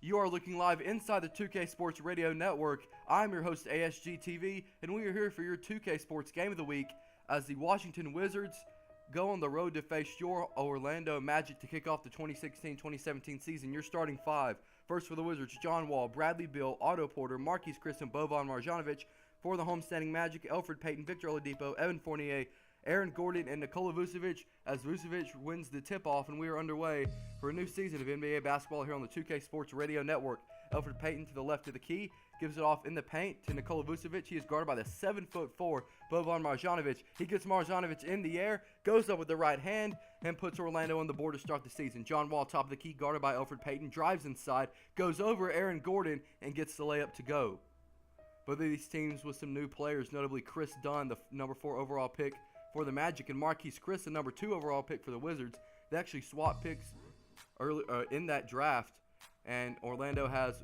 You are looking live inside the 2K Sports Radio Network. I'm your host, ASG TV, and we are here for your 2K Sports Game of the Week as the Washington Wizards go on the road to face your Orlando Magic to kick off the 2016-2017 season. Your starting five. First for the Wizards, John Wall, Bradley Beal, Otto Porter, Marquise Chris, and Boban Marjanovic. For the homestanding Magic, Elfrid Payton, Victor Oladipo, Evan Fournier, Aaron Gordon, and Nikola Vucevic, as Vucevic wins the tip-off, and we are underway for a new season of NBA basketball here on the 2K Sports Radio Network. Elfrid Payton to the left of the key, gives it off in the paint to Nikola Vucevic. He is guarded by the 7'4" Boban Marjanovic. He gets Marjanovic in the air, goes up with the right hand, and puts Orlando on the board to start the season. John Wall, top of the key, guarded by Elfrid Payton, drives inside, goes over Aaron Gordon, and gets the layup to go. Both of these teams with some new players, notably Chris Dunn, the number 4 overall pick for the Magic, and Marquise Chris, the number 2 overall pick for the Wizards. They actually swapped picks early in that draft, and Orlando has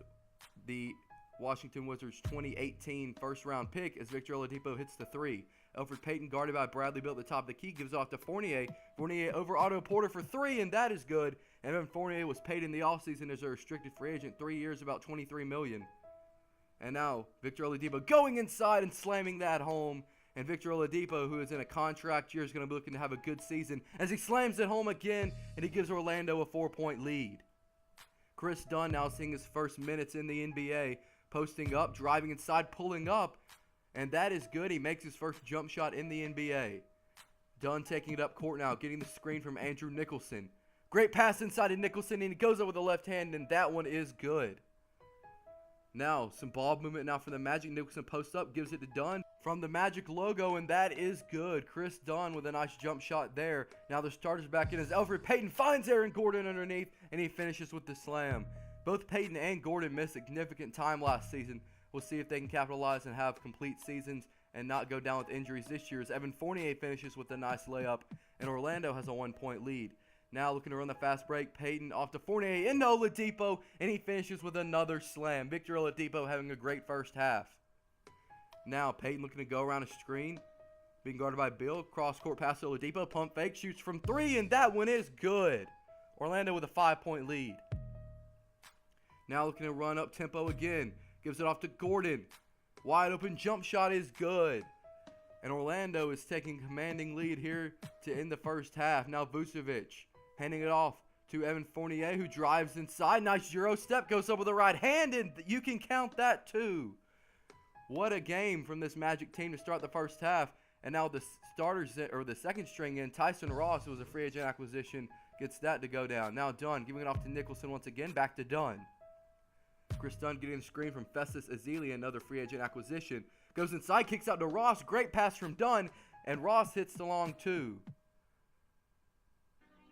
the Washington Wizards 2018 first-round pick as Victor Oladipo hits the 3. Elfrid Payton, guarded by Bradley Beal at the top of the key, gives off to Fournier. Fournier over Otto Porter for 3, and that is good. And then Fournier was paid in the offseason as a restricted free agent, 3 years, about $23 million. And now Victor Oladipo going inside and slamming that home. And Victor Oladipo, who is in a contract year, is going to be looking to have a good season as he slams it home again, and he gives Orlando a 4-point lead. Chris Dunn now seeing his first minutes in the NBA, posting up, driving inside, pulling up, and that is good. He makes his first jump shot in the NBA. Dunn taking it up court now, getting the screen from Andrew Nicholson. Great pass inside to Nicholson, and he goes up with the left hand, and that one is good. Now, some ball movement now for the Magic. Nicholson posts up, gives it to Dunn from the Magic logo, and that is good. Chris Dunn with a nice jump shot there. Now the starters back in as Elfrid Payton finds Aaron Gordon underneath, and he finishes with the slam. Both Payton and Gordon missed significant time last season. We'll see if they can capitalize and have complete seasons and not go down with injuries this year as Evan Fournier finishes with a nice layup, and Orlando has a 1-point lead. Now looking to run the fast break, Payton off to Fournier into Oladipo, and he finishes with another slam. Victor Oladipo having a great first half. Now Payton looking to go around a screen, being guarded by Beal. Cross-court pass to Oladipo, pump fake, shoots from 3, and that one is good. Orlando with a 5-point lead. Now looking to run up tempo again, gives it off to Gordon. Wide open jump shot is good. And Orlando is taking commanding lead here to end the first half. Now Vucevic handing it off to Evan Fournier, who drives inside. Nice Euro step, goes up with the right hand, and you can count that too. What a game from this Magic team to start the first half. And now the starters, or the second string in, Tyson Ross, who was a free agent acquisition, gets that to go down. Now Dunn giving it off to Nicholson once again, back to Dunn. Chris Dunn getting the screen from Festus Ezeli, another free agent acquisition. Goes inside, kicks out to Ross. Great pass from Dunn, and Ross hits the long 2.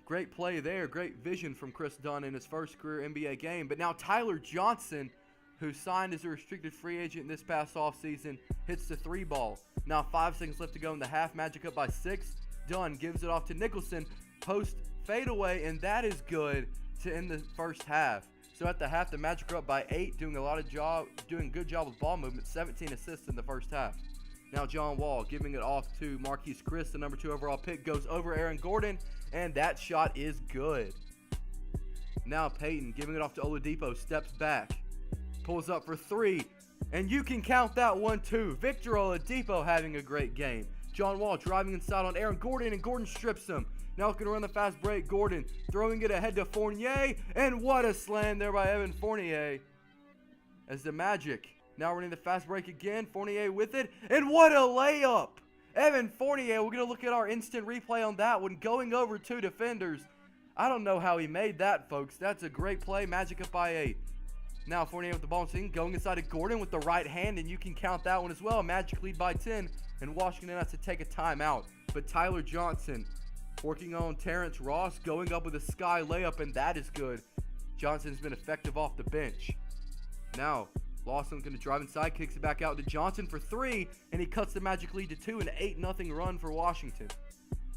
Great play there. Great vision from Chris Dunn in his first career NBA game. But now Tyler Johnson, who signed as a restricted free agent this past offseason, hits the 3 ball. Now 5 seconds left to go in the half. Magic up by 6. Dunn gives it off to Nicholson. Post fadeaway, and that is good to end the first half. So at the half, the Magic are up by 8, doing a good job with ball movement, 17 assists in the first half. Now John Wall giving it off to Marquise Chris, the number 2 overall pick, goes over Aaron Gordon, and that shot is good. Now Payton giving it off to Oladipo, steps back, pulls up for 3, and you can count that one too. Victor Oladipo having a great game. John Wall driving inside on Aaron Gordon, and Gordon strips him. Now looking to run the fast break, Gordon throwing it ahead to Fournier, and what a slam there by Evan Fournier as the Magic now running the fast break again. Fournier with it, and what a layup. Evan Fournier, we're going to look at our instant replay on that one, going over 2 defenders. I don't know how he made that, folks. That's a great play. Magic up by 8. Now Fournier with the ball going inside to Gordon with the right hand, and you can count that one as well. Magic lead by 10, and Washington has to take a timeout. But Tyler Johnson working on Terrence Ross, going up with a sky layup, and that is good. Johnson's been effective off the bench. Now Lawson going to drive inside, kicks it back out to Johnson for 3, and he cuts the Magic lead to 2, an 8-0 run for Washington.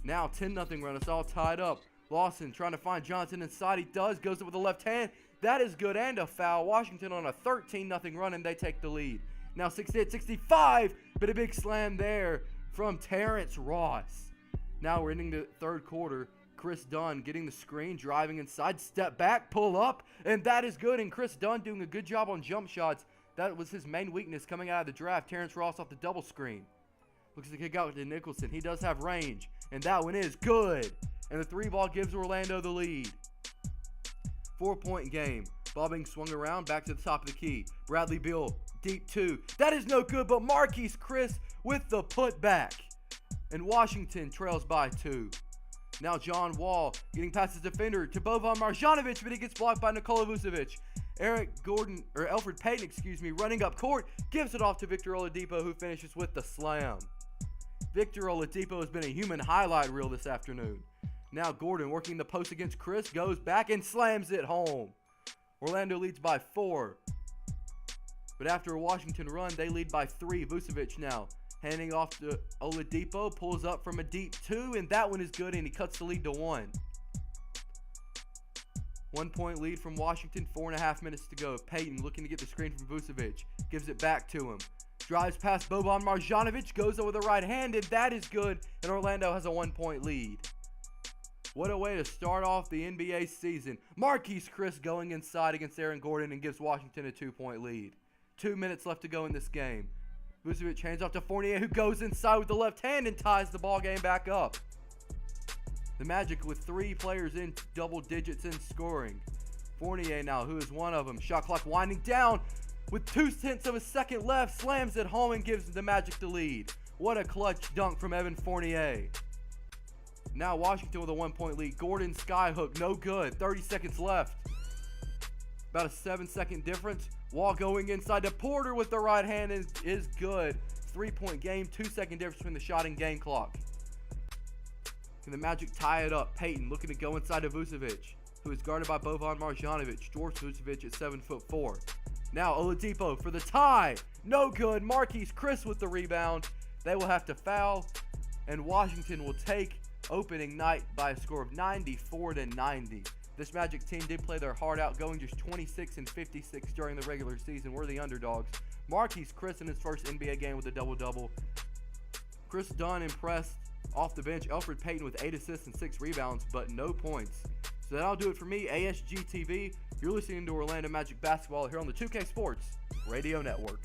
Now 10-0 run, it's all tied up. Lawson trying to find Johnson inside, he does, goes up with the left hand. That is good, and a foul. Washington on a 13-0 run, and they take the lead. Now 68-65, but a big slam there from Terrence Ross. Now we're ending the third quarter. Chris Dunn getting the screen, driving inside, step back, pull up, and that is good. And Chris Dunn doing a good job on jump shots. That was his main weakness coming out of the draft. Terrence Ross off the double screen. Looks like he got to Nicholson. He does have range, and that one is good. And the 3-ball gives Orlando the lead. 4-point game. Ball being swung around, back to the top of the key. Bradley Beal, deep 2. That is no good, but Marquise Chris with the putback. And Washington trails by 2. Now John Wall getting past his defender to Boban Marjanovic, but he gets blocked by Nikola Vucevic. Elfrid Payton, running up court, gives it off to Victor Oladipo, who finishes with the slam. Victor Oladipo has been a human highlight reel this afternoon. Now Gordon working the post against Chris, goes back and slams it home. Orlando leads by 4. But after a Washington run, they lead by 3. Vucevic now handing off to Oladipo, pulls up from a deep 2, and that one is good, and he cuts the lead to 1. 1-point lead from Washington, 4.5 minutes to go. Payton looking to get the screen from Vucevic, gives it back to him. Drives past Boban Marjanovic, goes over the right hand, and that is good, and Orlando has a 1-point lead. What a way to start off the NBA season. Marquise Chris going inside against Aaron Gordon and gives Washington a 2-point lead. 2 minutes left to go in this game. Vucevic hands off to Fournier, who goes inside with the left hand and ties the ball game back up. The Magic with 3 players in double digits in scoring. Fournier now, who is one of them. Shot clock winding down with 0.2 of a second left. Slams it home and gives the Magic the lead. What a clutch dunk from Evan Fournier. Now Washington with a 1-point lead. Gordon skyhook, no good. 30 seconds left. About a 7-second difference. Wall going inside to Porter with the right hand is good. 3-point game, 2-second difference between the shot and game clock. Can the Magic tie it up? Payton looking to go inside to Vucevic, who is guarded by Boban Marjanovic. Dwarfs Vucevic at 7'4". Now Oladipo for the tie. No good. Marquise Chris with the rebound. They will have to foul, and Washington will take opening night by a score of 94-90. This Magic team did play their heart out, going just 26-56 during the regular season. We're the underdogs. Marquise Chris in his first NBA game with a double-double. Chris Dunn impressed off the bench. Elfrid Payton with 8 assists and 6 rebounds, but no points. So that'll do it for me, ASG TV. You're listening to Orlando Magic Basketball here on the 2K Sports Radio Network.